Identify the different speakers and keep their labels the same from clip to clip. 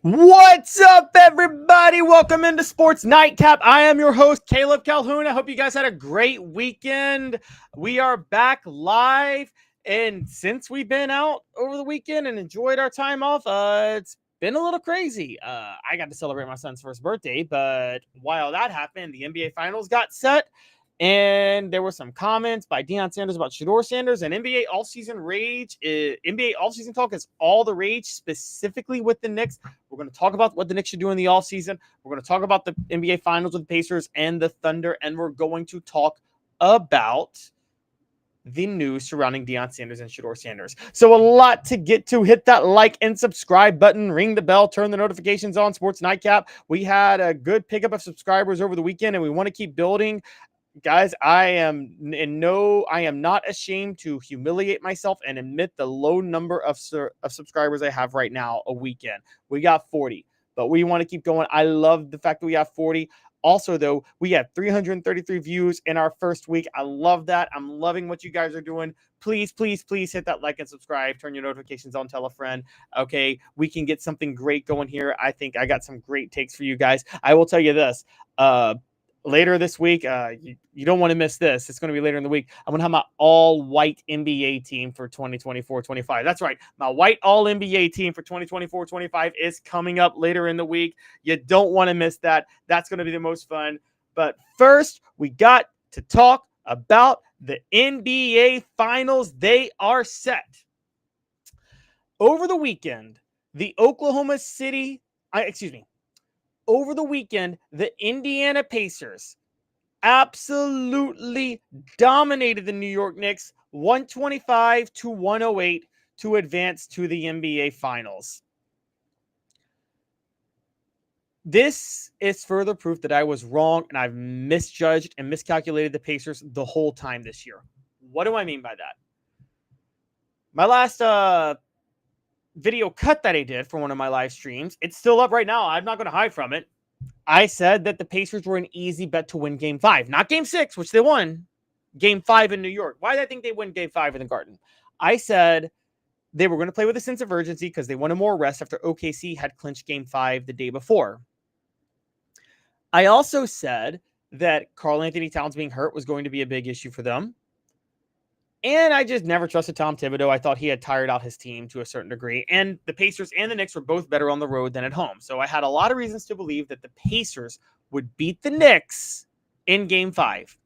Speaker 1: What's up, everybody? Welcome into Sports Nightcap. I am your host, Caleb Calhoun. I hope you guys had a great weekend. We are back live, and since we've been out over the weekend and enjoyed our time off, it's been a little crazy. I got to celebrate my son's first birthday, but while that happened, the NBA Finals got set. And there were some comments by Deion Sanders about Shedeur Sanders, and NBA offseason rage. NBA offseason talk is all the rage, specifically with the Knicks. We're going to talk about what the Knicks should do in the offseason. We're going to talk about the NBA Finals with the Pacers and the Thunder, and we're going to talk about the news surrounding Deion Sanders and Shedeur Sanders. So a lot to get to. Hit that like and subscribe button, ring the bell, turn the notifications on. Sports Nightcap. We had a good pickup of subscribers over the weekend, and we want to keep building. Guys, I am not ashamed to humiliate myself and admit the low number of subscribers I have right now a weekend. We got 40, but we want to keep going. I love the fact that we have 40. Also, though, we have 333 views in our first week. I love that. I'm loving what you guys are doing. Please, please, please hit that like and subscribe. Turn your notifications on. Tell a friend. Okay, we can get something great going here. I think I got some great takes for you guys. I will tell you this. Later this week, you don't want to miss this. It's going to be later in the week. I'm going to have my all-white NBA team for 2024-25. That's right. My white all-NBA team for 2024-25 is coming up later in the week. You don't want to miss that. That's going to be the most fun. But first, we got to talk about the NBA Finals. They are set. Over the weekend, over the weekend, the Indiana Pacers absolutely dominated the New York Knicks 125-108 to advance to the NBA Finals. This is further proof that I was wrong and I've misjudged and miscalculated the Pacers the whole time this year. What do I mean by that? My last video cut that I did for one of my live streams, it's still up right now. I'm not going to hide from it. I said that the Pacers were an easy bet to win Game 5, not Game 6, which they won. Game 5 in New York. Why did I think they win Game 5 in the Garden? I said they were going to play with a sense of urgency because they wanted more rest after OKC had clinched Game 5 the day before. I also said that Karl Anthony Towns being hurt was going to be a big issue for them. And I just never trusted Tom Thibodeau. I thought he had tired out his team to a certain degree. And the Pacers and the Knicks were both better on the road than at home. So I had a lot of reasons to believe that the Pacers would beat the Knicks in Game 5.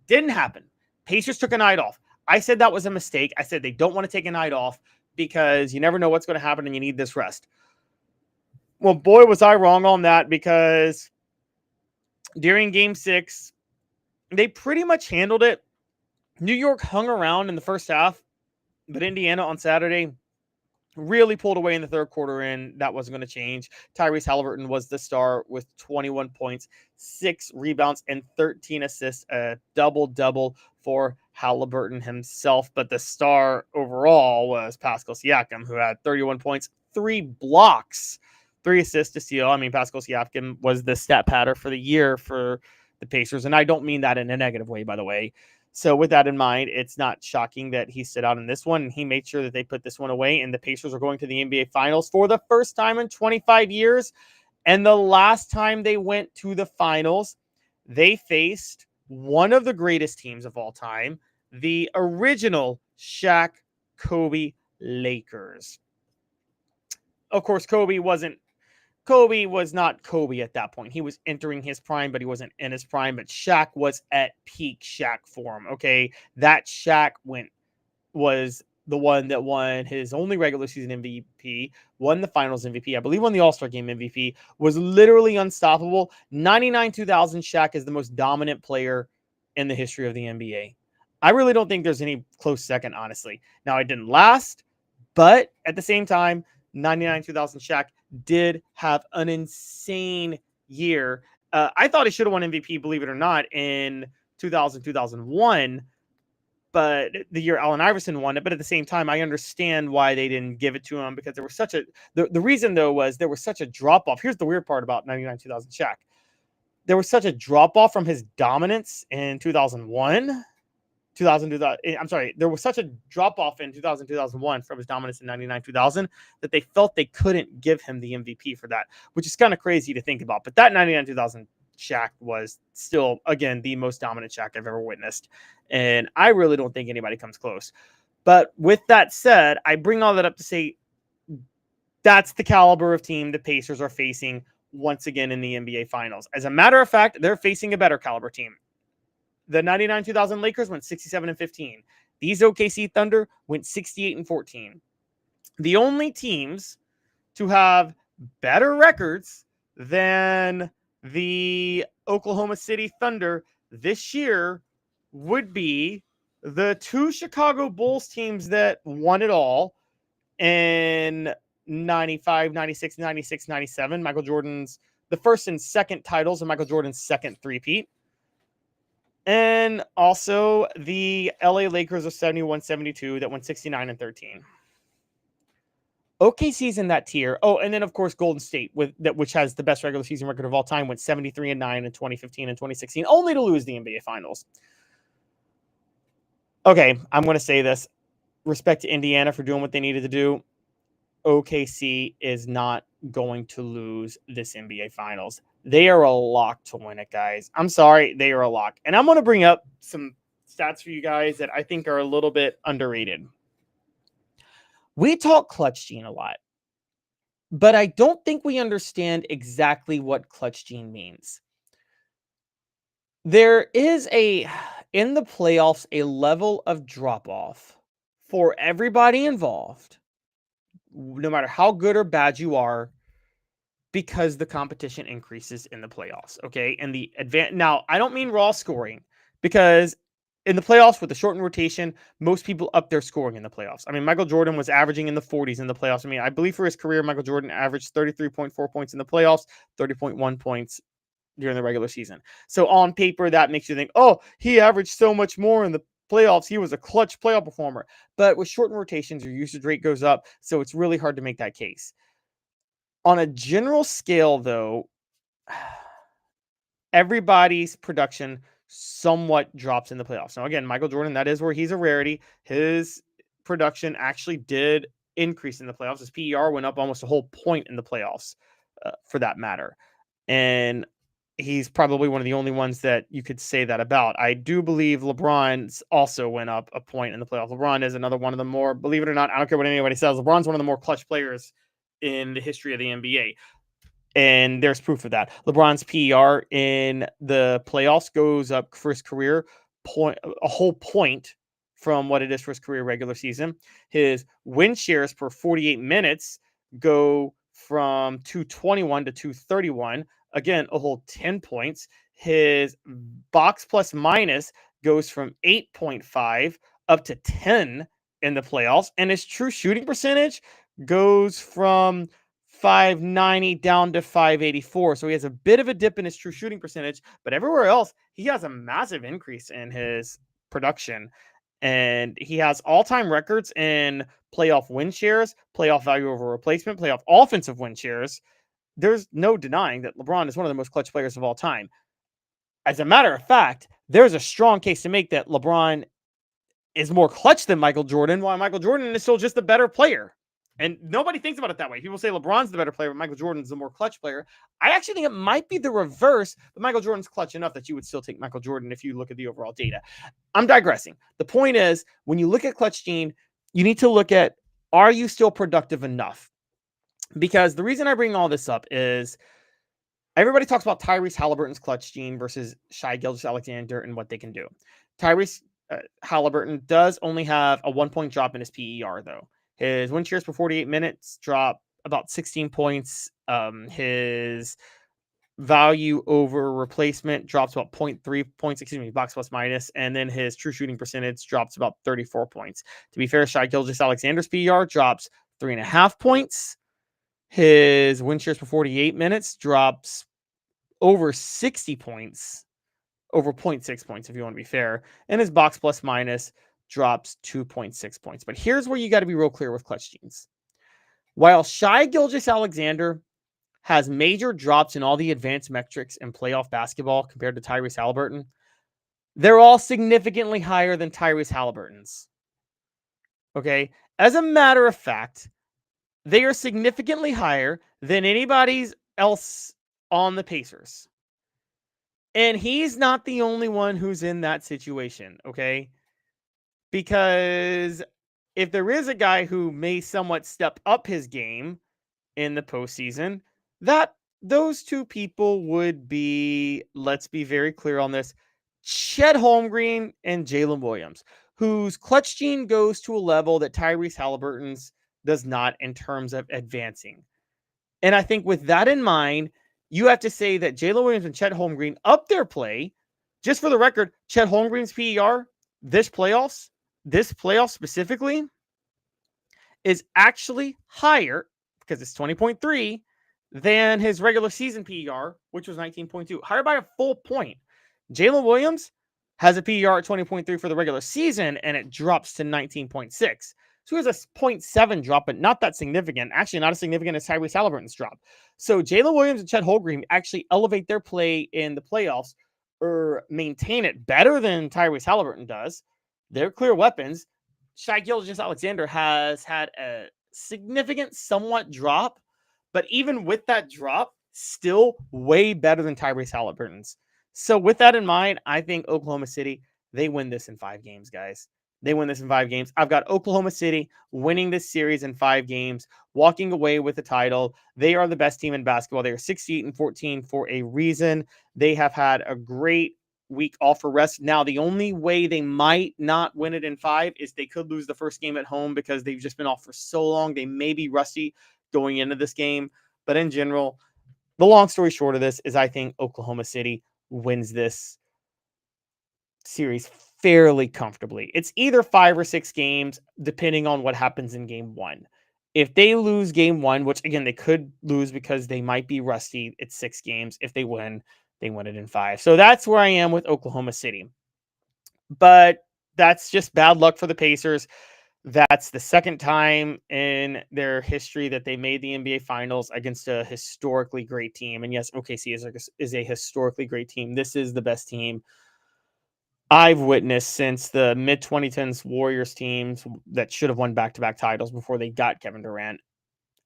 Speaker 1: Didn't happen. Pacers took a night off. I said that was a mistake. I said they don't want to take a night off because you never know what's going to happen and you need this rest. Well, boy, was I wrong on that because during Game 6, they pretty much handled it. New York hung around in the first half, but Indiana on Saturday really pulled away in the third quarter, and that wasn't going to change. Tyrese Halliburton was the star with 21 points, 6 rebounds, and 13 assists, a double-double for Halliburton himself. But the star overall was Pascal Siakam, who had 31 points, 3 blocks, 3 assists to steal. I mean, Pascal Siakam was the stat patter for the year for the Pacers, and I don't mean that in a negative way, by the way. So with that in mind, it's not shocking that he stood out in this one, and he made sure that they put this one away, and the Pacers are going to the NBA Finals for the first time in 25 years. And the last time they went to the Finals, they faced one of the greatest teams of all time, the original Shaq Kobe Lakers. Of course, Kobe was not Kobe at that point. He was entering his prime, but he wasn't in his prime. But Shaq was at peak Shaq form, okay? That Shaq was the one that won his only regular season MVP, won the finals MVP, I believe won the All-Star Game MVP, was literally unstoppable. 99-2000 Shaq is the most dominant player in the history of the NBA. I really don't think there's any close second, honestly. Now, it didn't last, but at the same time, 99-2000 Shaq did have an insane year. I thought he should have won MVP, believe it or not, in 2000-2001, but the year Allen Iverson won it. But at the same time, I understand why they didn't give it to him because there was such a the reason though was there was such a drop off. Here's the weird part about 99-2000 Shaq. There was such a drop off from his dominance in 2001 I'm sorry, there was such a drop off in 2000, 2001 from his dominance in 99, 2000 that they felt they couldn't give him the MVP for that, which is kind of crazy to think about. But that 99, 2000 Shaq was still, again, the most dominant Shaq I've ever witnessed. And I really don't think anybody comes close. But with that said, I bring all that up to say that's the caliber of team the Pacers are facing once again in the NBA Finals. As a matter of fact, they're facing a better caliber team. The 99-2000 Lakers went 67-15. These OKC Thunder went 68-14. The only teams to have better records than the Oklahoma City Thunder this year would be the two Chicago Bulls teams that won it all in 95, 96, 96, 97. Michael Jordan's the first and second titles and Michael Jordan's second three-peat. And also the LA Lakers of 71-72 that went 69-13. OKC's in that tier. Oh, and then of course Golden State, which has the best regular season record of all time, went 73-9 in 2015 and 2016, only to lose the NBA Finals. Okay, I'm going to say this. Respect to Indiana for doing what they needed to do. OKC is not going to lose this NBA Finals. They are a lock to win it, guys. I'm sorry, they are a lock. And I'm going to bring up some stats for you guys that I think are a little bit underrated. We talk clutch gene a lot, but I don't think we understand exactly what clutch gene means. There is in the playoffs, a level of drop-off for everybody involved, no matter how good or bad you are, because the competition increases in the playoffs, okay? And the now, I don't mean raw scoring, because in the playoffs with the shortened rotation, most people up their scoring in the playoffs. I mean, Michael Jordan was averaging in the 40s in the playoffs. I mean, I believe for his career, Michael Jordan averaged 33.4 points in the playoffs, 30.1 points during the regular season. So on paper, that makes you think, oh, he averaged so much more in the playoffs. He was a clutch playoff performer. But with shortened rotations, your usage rate goes up, so it's really hard to make that case. On a general scale, though, everybody's production somewhat drops in the playoffs. Now, again, Michael Jordan, that is where he's a rarity. His production actually did increase in the playoffs. His PER went up almost a whole point in the playoffs, for that matter. And he's probably one of the only ones that you could say that about. I do believe LeBron's also went up a point in the playoffs. LeBron is another one of the more, believe it or not, I don't care what anybody says, LeBron's one of the more clutch players in the history of the NBA. And there's proof of that. LeBron's PER in the playoffs goes up for his career a whole point from what it is for his career regular season. His win shares per 48 minutes go from 221 to 231. Again, a whole 10 points. His box plus minus goes from 8.5 up to 10 in the playoffs. And his true shooting percentage goes from 590 down to 584. So he has a bit of a dip in his true shooting percentage, but everywhere else, he has a massive increase in his production. And he has all-time records in playoff win shares, playoff value over replacement, playoff offensive win shares. There's no denying that LeBron is one of the most clutch players of all time. As a matter of fact, there's a strong case to make that LeBron is more clutch than Michael Jordan, while Michael Jordan is still just a better player. And nobody thinks about it that way. People say LeBron's the better player, but Michael Jordan's the more clutch player. I actually think it might be the reverse, but Michael Jordan's clutch enough that you would still take Michael Jordan if you look at the overall data. I'm digressing. The point is, when you look at clutch gene, you need to look at, are you still productive enough? Because the reason I bring all this up is everybody talks about Tyrese Halliburton's clutch gene versus Shai Gilgeous-Alexander and what they can do. Tyrese Halliburton does only have a 1-point drop in his PER, though. His win shares per 48 minutes drop about 16 points. His value over replacement drops about 0.3 points, box plus minus. And then his true shooting percentage drops about 34 points. To be fair, Shai Gilgeous-Alexander's PER drops 3.5 points. His win shares per 48 minutes drops over 60 points, over 0.6 points, if you want to be fair. And his box plus minus drops 2.6 points. But here's where you got to be real clear with clutch genes. While Shai Gilgeous-Alexander has major drops in all the advanced metrics in playoff basketball compared to Tyrese Halliburton, they're all significantly higher than Tyrese Halliburton's. Okay? As a matter of fact, they are significantly higher than anybody else on the Pacers. And he's not the only one who's in that situation, okay? Because if there is a guy who may somewhat step up his game in the postseason, that those two people would be, let's be very clear on this, Chet Holmgren and Jalen Williams, whose clutch gene goes to a level that Tyrese Halliburton's does not in terms of advancing. And I think with that in mind, you have to say that Jalen Williams and Chet Holmgren up their play. Just for the record, Chet Holmgren's PER this playoff specifically, is actually higher because it's 20.3 than his regular season PER, which was 19.2, higher by a full point. Jalen Williams has a PER at 20.3 for the regular season, and it drops to 19.6. So he has a 0.7 drop, but not that significant. Actually, not as significant as Tyrese Halliburton's drop. So Jalen Williams and Chet Holmgren actually elevate their play in the playoffs or maintain it better than Tyrese Halliburton does. They're clear weapons. Shai Gilgeous-Alexander has had a significant somewhat drop, but even with that drop, still way better than Tyrese Halliburton's. So with that in mind, I think Oklahoma City, they win this in 5 games, guys. They win this in 5 games. I've got Oklahoma City winning this series in 5 games, walking away with the title. They are the best team in basketball. They are 68-14 for a reason. They have had a great week off for rest. Now, the only way they might not win it in 5 is they could lose the first game at home because they've just been off for so long. They may be rusty going into this game. But in general, the long story short of this is I think Oklahoma City wins this series fairly comfortably. It's either 5 or 6 games, depending on what happens in game 1. If they lose game 1, which again, they could lose because they might be rusty, it's 6 games. If they win it in 5. So that's where I am with Oklahoma City. But that's just bad luck for the Pacers. That's the second time in their history that they made the NBA Finals against a historically great team. And yes, OKC is a historically great team. This is the best team I've witnessed since the mid-2010s Warriors teams that should have won back-to-back titles before they got Kevin Durant.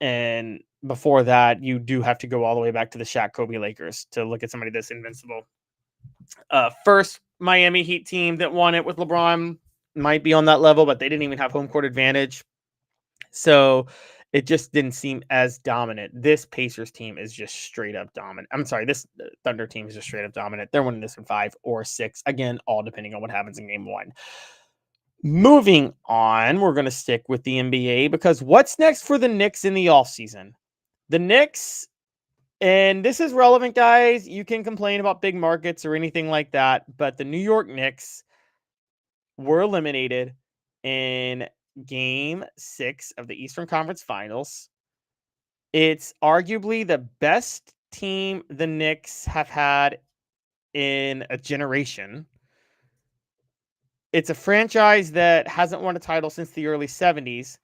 Speaker 1: And before that, you do have to go all the way back to the Shaq Kobe Lakers to look at somebody that's invincible. First Miami Heat team that won it with LeBron might be on that level, but they didn't even have home court advantage. So it just didn't seem as dominant. This Pacers team is just straight up dominant. I'm sorry, this Thunder team is just straight up dominant. They're winning this in 5 or 6. Again, all depending on what happens in game 1. Moving on, we're going to stick with the NBA because what's next for the Knicks in the offseason? The Knicks, and this is relevant, guys. You can complain about big markets or anything like that, but the New York Knicks were eliminated in Game 6 of the Eastern Conference Finals. It's arguably the best team the Knicks have had in a generation. It's a franchise that hasn't won a title since the early 70s.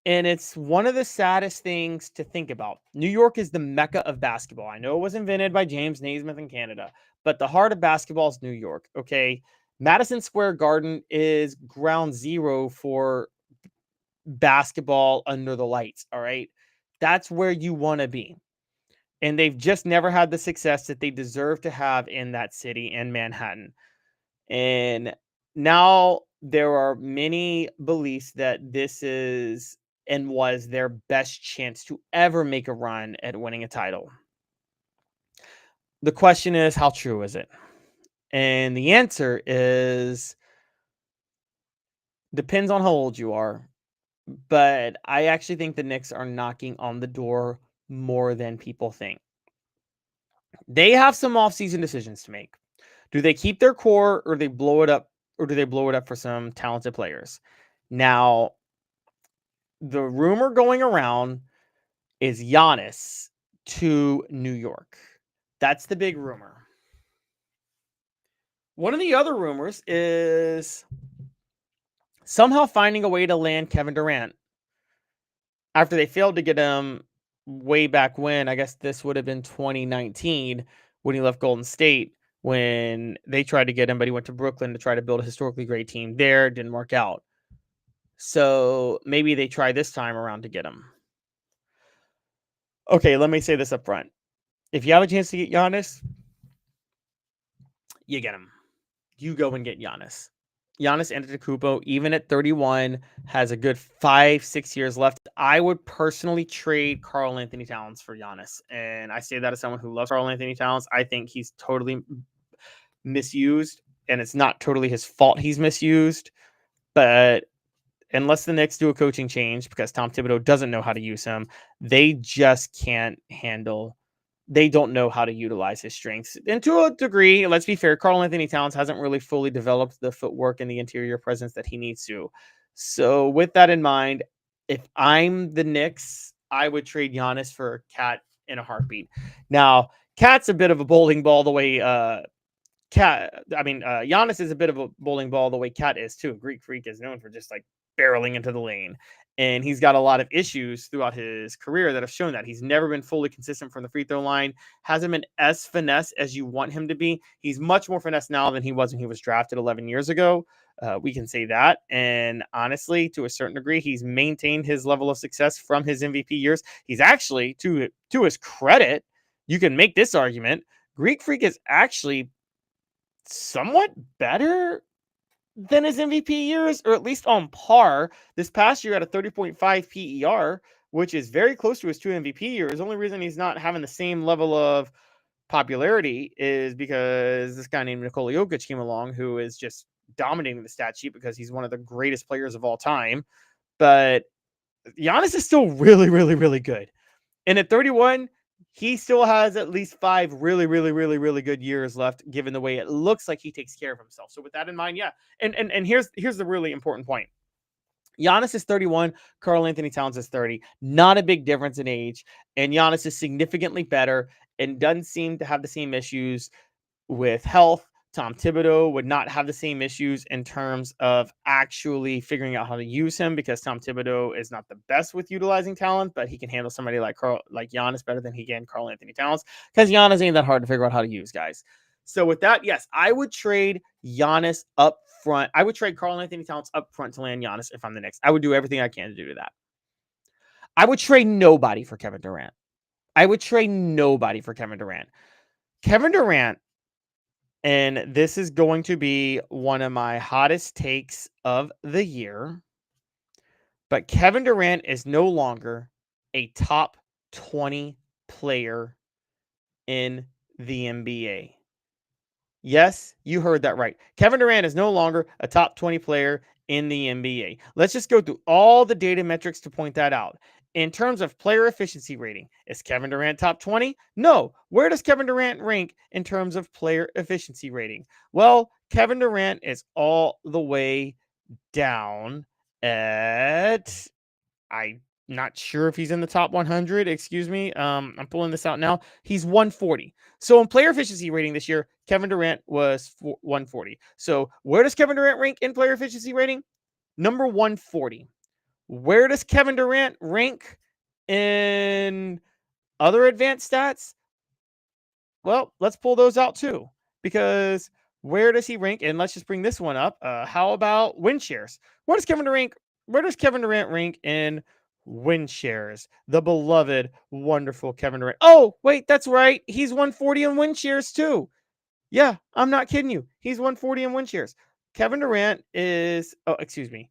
Speaker 1: And it's one of the saddest things to think about. New York is the mecca of basketball. I know it was invented by James Naismith in Canada, but the heart of basketball is New York, okay? Madison Square Garden is ground zero for basketball under the lights, all right? That's where you want to be. And they've just never had the success that they deserve to have in that city and Manhattan. And now there are many beliefs that this is and was their best chance to ever make a run at winning a title. The question is, how true is it? And the answer is depends on how old you are. But I actually think the Knicks are knocking on the door more than people think. They have some offseason decisions to make. Do they keep their core or they blow it up, or do they blow it up for some talented players? Now, the rumor going around is Giannis to New York. That's the big rumor. One of the other rumors is somehow finding a way to land Kevin Durant after they failed to get him way back when. I guess this would have been 2019 when he left Golden State. when they tried to get him, but he went to Brooklyn to try to build a historically great team there. It didn't work out. So maybe they try this time around to get him. Okay, let me say this up front. If you have a chance to get Giannis, you get him. You go and get Giannis. Giannis Antetokounmpo, even at 31, has a good 5-6 years left. I would personally trade Karl Anthony Towns for Giannis. And I say that as someone who loves Karl Anthony Towns. I think he's totally misused, and it's not totally his fault he's misused. But unless the Knicks do a coaching change, because Tom Thibodeau doesn't know how to use him, they just can't handle. They don't know how to utilize his strengths. And to a degree, let's be fair, Karl Anthony Towns hasn't really fully developed the footwork and the interior presence that he needs to. So with that in mind, if I'm the Knicks, I would trade Giannis for Cat in a heartbeat. Now, Cat's a bit of a bowling ball the way Giannis is a bit of a bowling ball the way Cat is too. Greek Freak is known for just like barreling into the lane. And he's got a lot of issues throughout his career that have shown that he's never been fully consistent from the free throw line, hasn't been as finesse as you want him to be. He's much more finesse now than he was when he was drafted 11 years ago. We can say that. And honestly, to a certain degree, he's maintained his level of success from his MVP years. He's actually, to his credit, you can make this argument. Greek Freak is actually somewhat better than his MVP years, or at least on par. This past year at a 30.5 PER, which is very close to his 2 MVP years. The only reason he's not having the same level of popularity is because this guy named Nikola Jokic came along, who is just dominating the stat sheet because he's one of the greatest players of all time. But Giannis is still really, really, really good. And at 31, he still has at least 5 really, really, really, really good years left, given the way it looks like he takes care of himself. So with that in mind, yeah. And here's the really important point. Giannis is 31. Karl Anthony Towns is 30. Not a big difference in age. And Giannis is significantly better and doesn't seem to have the same issues with health. Tom Thibodeau would not have the same issues in terms of actually figuring out how to use him, because Tom Thibodeau is not the best with utilizing talent, but he can handle somebody like Giannis better than he can Karl Anthony Towns, because Giannis ain't that hard to figure out how to use, guys. So with that, yes, I would trade Giannis up front. I would trade Karl Anthony Towns up front to land Giannis if I'm the Knicks. I would do everything I can to do that. I would trade nobody for Kevin Durant. Kevin Durant, and this is going to be one of my hottest takes of the year, but Kevin Durant is no longer a top 20 player in the NBA. Yes, you heard that right. Kevin Durant is no longer a top 20 player in the NBA. Let's just go through all the data metrics to point that out. In terms of player efficiency rating, is Kevin Durant top 20? No. Where does Kevin Durant rank in terms of player efficiency rating? Well, Kevin Durant is all the way down at, I'm not sure if he's in the top 100. Excuse me. I'm pulling this out now. He's 140. So in player efficiency rating this year, Kevin Durant was 140. So where does Kevin Durant rank in player efficiency rating? Number 140. Where does Kevin Durant rank in other advanced stats? Well, let's pull those out too, because where does he rank? And let's just bring this one up. How about win shares? Where does Kevin Durant rank in win shares? The beloved, wonderful Kevin Durant. Oh, wait, that's right. He's 140 in win shares too. Yeah, I'm not kidding you. He's 140 in win shares. Kevin Durant is, excuse me.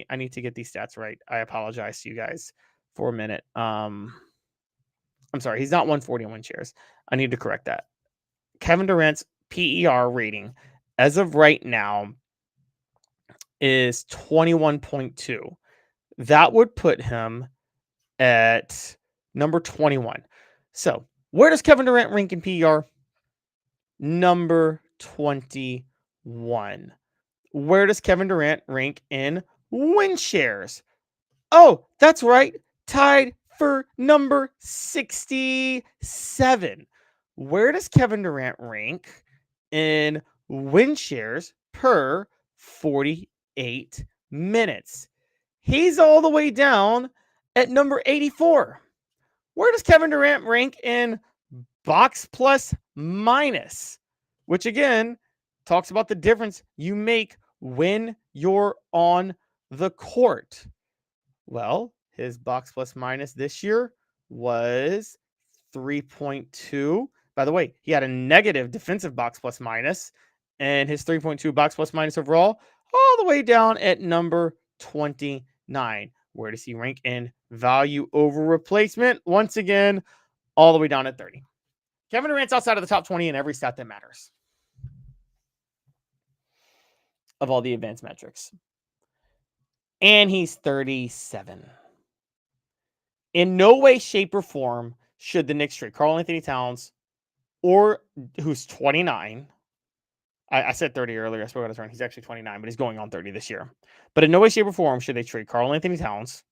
Speaker 1: I need to get these stats right. I apologize to you guys for a minute. I'm sorry. He's not 140 in win shares. I need to correct that. Kevin Durant's PER rating as of right now is 21.2. That would put him at number 21. So where does Kevin Durant rank in PER? Number 21. Where does Kevin Durant rank in win shares? Oh, that's right. Tied for number 67. Where does Kevin Durant rank in win shares per 48 minutes? He's all the way down at number 84. Where does Kevin Durant rank in box plus minus? which again talks about the difference you make when you're on the court. Well, his box plus minus this year was 3.2. By the way, he had a negative defensive box plus minus, and his 3.2 box plus minus overall, all the way down at number 29. Where does he rank in value over replacement? Once again, all the way down at 30. Kevin Durant's outside of the top 20 in every stat that matters of all the advanced metrics. And he's 37. In no way, shape, or form should the Knicks trade Karl-Anthony Towns, or who's 29. I said 30 earlier. I spoke out of turn. He's actually 29, but he's going on 30 this year. But in no way, shape, or form should they trade Karl-Anthony Towns.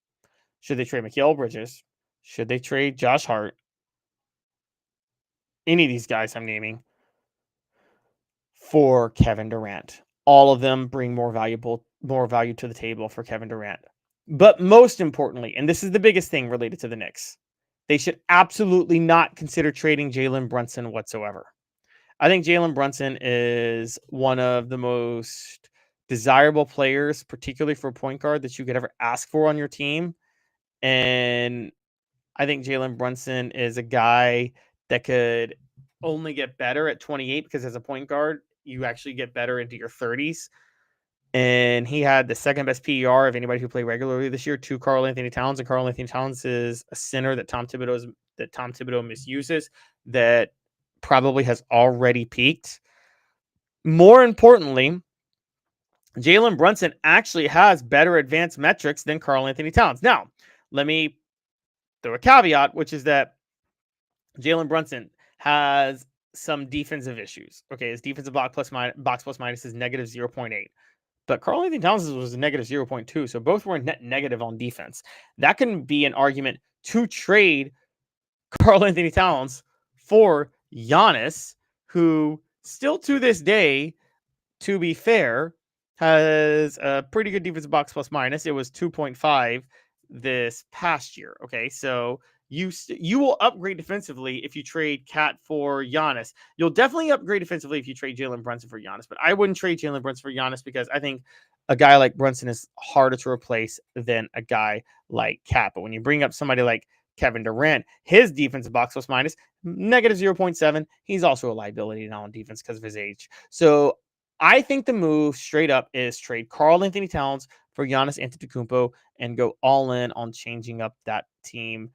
Speaker 1: Should they trade Mikal Bridges? Should they trade Josh Hart? Any of these guys I'm naming for Kevin Durant. All of them bring more value to the table for Kevin Durant. But most importantly, and this is the biggest thing related to the Knicks, they should absolutely not consider trading Jalen Brunson whatsoever. I think Jalen Brunson is one of the most desirable players, particularly for a point guard, that you could ever ask for on your team. And I think Jalen Brunson is a guy that could only get better at 28, because as a point guard, you actually get better into your 30s. And he had the second best PER of anybody who played regularly this year to Karl-Anthony Towns. And Karl-Anthony Towns is a center that Tom Thibodeau misuses, that probably has already peaked. More importantly, Jalen Brunson actually has better advanced metrics than Karl-Anthony Towns. Now, let me throw a caveat, which is that Jalen Brunson has some defensive issues. Okay, his defensive box plus minus is negative 0.8. But Karl-Anthony Towns was a negative 0.2, so both were net negative on defense. That can be an argument to trade Karl-Anthony Towns for Giannis, who still to this day, to be fair, has a pretty good defensive box plus minus. It was 2.5 this past year. Okay, so you will upgrade defensively if you trade Cat for Giannis. You'll definitely upgrade defensively if you trade Jalen Brunson for Giannis, but I wouldn't trade Jalen Brunson for Giannis, because I think a guy like Brunson is harder to replace than a guy like Cat. But when you bring up somebody like Kevin Durant, his defensive box plus minus negative 0.7. He's also a liability now on defense because of his age. So I think the move straight up is trade Karl-Anthony Towns for Giannis Antetokounmpo and go all in on changing up that team.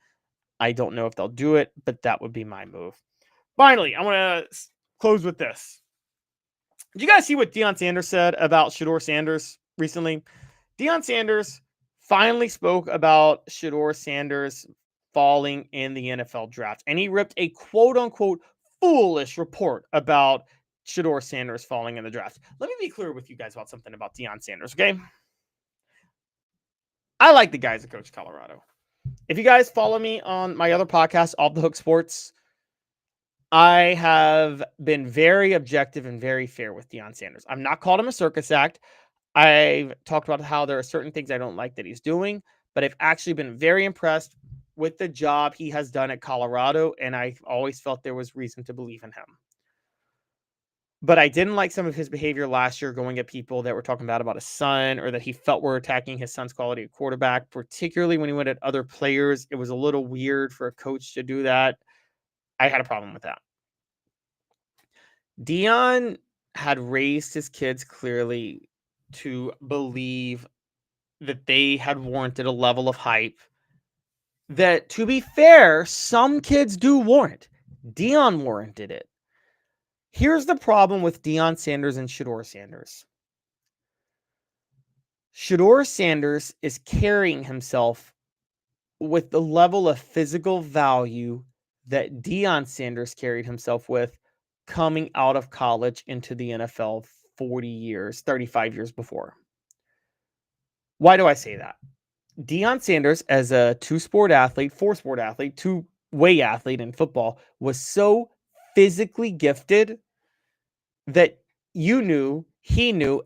Speaker 1: I don't know if they'll do it, but that would be my move. Finally, I want to close with this. Did you guys see what Deion Sanders said about Shedeur Sanders recently? Deion Sanders finally spoke about Shedeur Sanders falling in the NFL draft, and he ripped a quote-unquote foolish report about Shedeur Sanders falling in the draft. Let me be clear with you guys about something about Deion Sanders, okay? I like the guys that coach Colorado. If you guys follow me on my other podcast, Off the Hook Sports, I have been very objective and very fair with Deion Sanders. I'm not called him a circus act. I've talked about how there are certain things I don't like that he's doing, but I've actually been very impressed with the job he has done at Colorado, and I've always felt there was reason to believe in him. But I didn't like some of his behavior last year, going at people that were talking bad about his son, or that he felt were attacking his son's quality of quarterback, particularly when he went at other players. It was a little weird for a coach to do that. I had a problem with that. Deion had raised his kids clearly to believe that they had warranted a level of hype that, to be fair, some kids do warrant. Deion warranted it. Here's the problem with Deion Sanders and Shedeur Sanders. Shedeur Sanders is carrying himself with the level of physical value that Deion Sanders carried himself with coming out of college into the NFL 35 years before. Why do I say that? Deion Sanders, as a four-sport athlete, two-way athlete in football, was so physically gifted that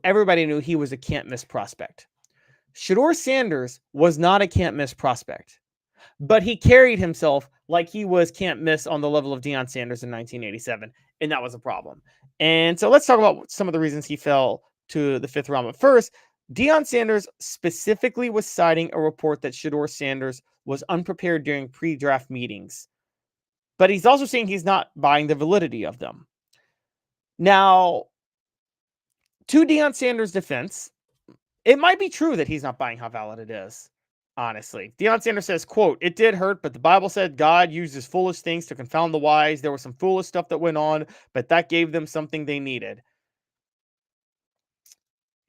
Speaker 1: everybody knew he was a can't-miss prospect. Shedeur Sanders was not a can't-miss prospect, but he carried himself like he was can't-miss on the level of Deion Sanders in 1987, and that was a problem. And so let's talk about some of the reasons he fell to the 5th round. But first, Deion Sanders specifically was citing a report that Shedeur Sanders was unprepared during pre-draft meetings. But he's also saying he's not buying the validity of them. Now, to Deion Sanders' defense, it might be true that he's not buying how valid it is. Honestly, Deion Sanders says, quote, "It did hurt, but the Bible said God uses foolish things to confound the wise. There was some foolish stuff that went on, but that gave them something they needed."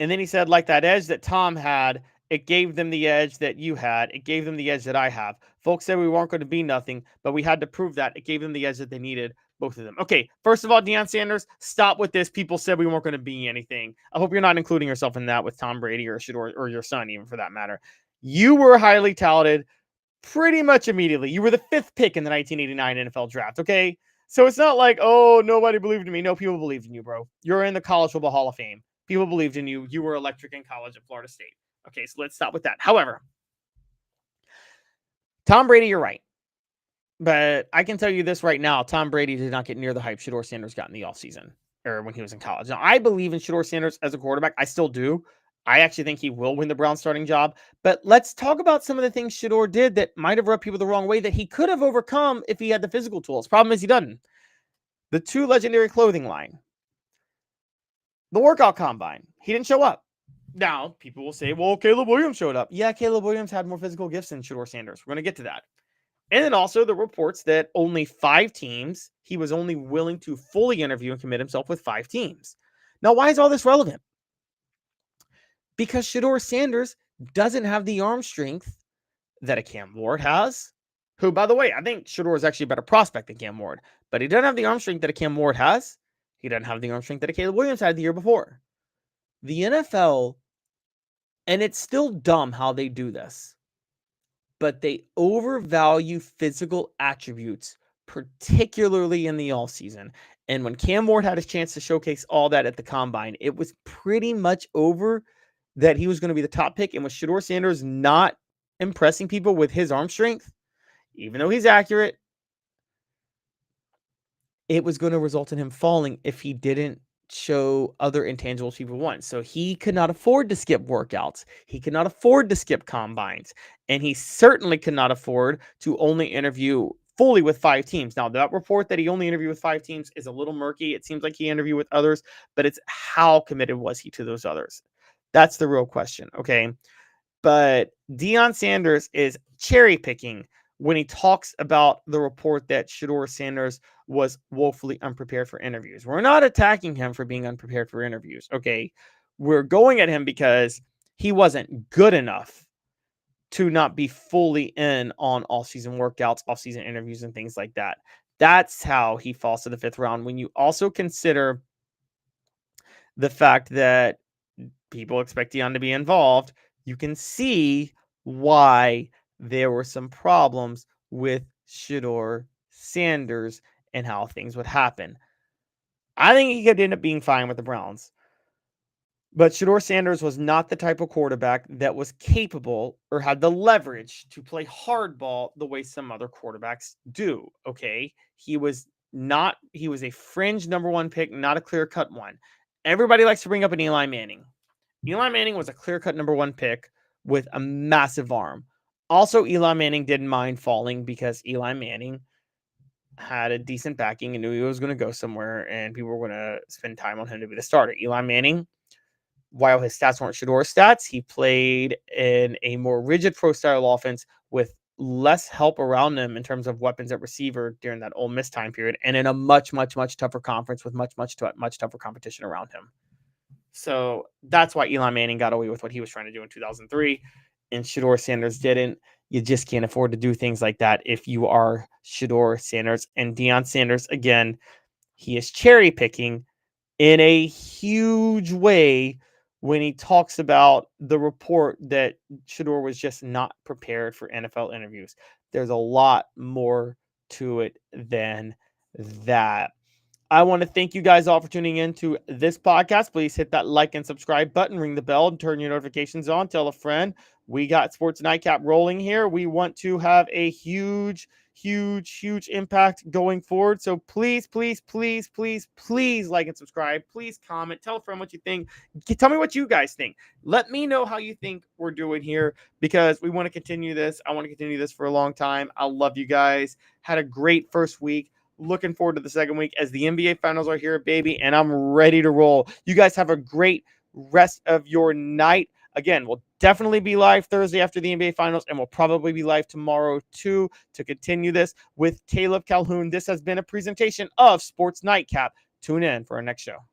Speaker 1: And then he said, like that edge that Tom had, it gave them the edge that you had. It gave them the edge that I have. Folks said we weren't going to be nothing, but we had to prove that. It gave them the edge that they needed, both of them. Okay, first of all, Deion Sanders, stop with this. People said we weren't going to be anything. I hope you're not including yourself in that with Tom Brady or Shedeur or your son, even for that matter. You were highly touted pretty much immediately. You were the 5th pick in the 1989 NFL draft, okay? So it's not like, oh, nobody believed in me. No, people believed in you, bro. You're in the College Football Hall of Fame. People believed in you. You were electric in college at Florida State. Okay, so let's stop with that. However, Tom Brady, you're right. But I can tell you this right now. Tom Brady did not get near the hype Shedeur Sanders got in the offseason or when he was in college. Now, I believe in Shedeur Sanders as a quarterback. I still do. I actually think he will win the Browns starting job. But let's talk about some of the things Shedeur did that might have rubbed people the wrong way that he could have overcome if he had the physical tools. Problem is he doesn't. The 2 legendary clothing line. The workout combine. He didn't show up. Now, people will say, well, Caleb Williams showed up. Yeah, Caleb Williams had more physical gifts than Shedeur Sanders. We're going to get to that. And then also the reports that only 5 teams, he was only willing to fully interview and commit himself with 5 teams. Now, why is all this relevant? Because Shedeur Sanders doesn't have the arm strength that a Cam Ward has, who, by the way, I think Shedeur is actually a better prospect than Cam Ward, but he doesn't have the arm strength that a Cam Ward has. He doesn't have the arm strength that a Caleb Williams had the year before. The NFL, and it's still dumb how they do this, but they overvalue physical attributes, particularly in the offseason. And when Cam Ward had his chance to showcase all that at the combine, it was pretty much over that he was going to be the top pick. And with Shedeur Sanders not impressing people with his arm strength, even though he's accurate, it was going to result in him falling if he didn't show other intangibles people want. So he could not afford to skip workouts. He could not afford to skip combines. And he certainly could not afford to only interview fully with 5 teams. Now, that report that he only interviewed with 5 teams is a little murky. It seems like he interviewed with others, but it's how committed was he to those others? That's the real question, okay? But Deion Sanders is cherry picking when he talks about the report that Shedeur Sanders was woefully unprepared for interviews. We're not attacking him for being unprepared for interviews, okay? We're going at him because he wasn't good enough to not be fully in on off-season workouts, off-season interviews, and things like that. That's how he falls to the 5th round. When you also consider the fact that people expect Deion to be involved, you can see why there were some problems with Shedeur Sanders and how things would happen. I think he could end up being fine with the Browns. But Shedeur Sanders was not the type of quarterback that was capable or had the leverage to play hardball the way some other quarterbacks do, okay? He was a fringe number 1 pick, not a clear-cut one. Everybody likes to bring up an Eli Manning. Eli Manning was a clear-cut number 1 pick with a massive arm. Also, Eli Manning didn't mind falling because Eli Manning had a decent backing and knew he was going to go somewhere and people were going to spend time on him to be the starter. Eli Manning, while his stats weren't Shedeur's stats, he played in a more rigid pro-style offense with less help around him in terms of weapons at receiver during that Ole Miss time period and in a much, much, much tougher conference with much tougher competition around him. So that's why Eli Manning got away with what he was trying to do in 2003 and Shedeur Sanders didn't. You just can't afford to do things like that if you are Shedeur Sanders. And Deion Sanders, again, he is cherry picking in a huge way when he talks about the report that Shedeur was just not prepared for NFL interviews. There's a lot more to it than that. I want to thank you guys all for tuning in to this podcast. Please hit that like and subscribe button, ring the bell, and turn your notifications on. Tell a friend. We got Sports Nightcap rolling here. We want to have a huge huge impact going forward. So please like and subscribe. Please comment. Tell a friend what you think. Tell me what you guys think. Let me know how you think we're doing here, because we want to continue this. I want to continue this for a long time. I love you guys. Had a great first week. Looking forward to the second week as the NBA finals are here, baby, and I'm ready to roll. You guys have a great rest of your night. Again, we'll definitely be live Thursday after the NBA finals, and we'll probably be live tomorrow too to continue this with Caleb Calhoun. This has been a presentation of Sports Nightcap. Tune in for our next show.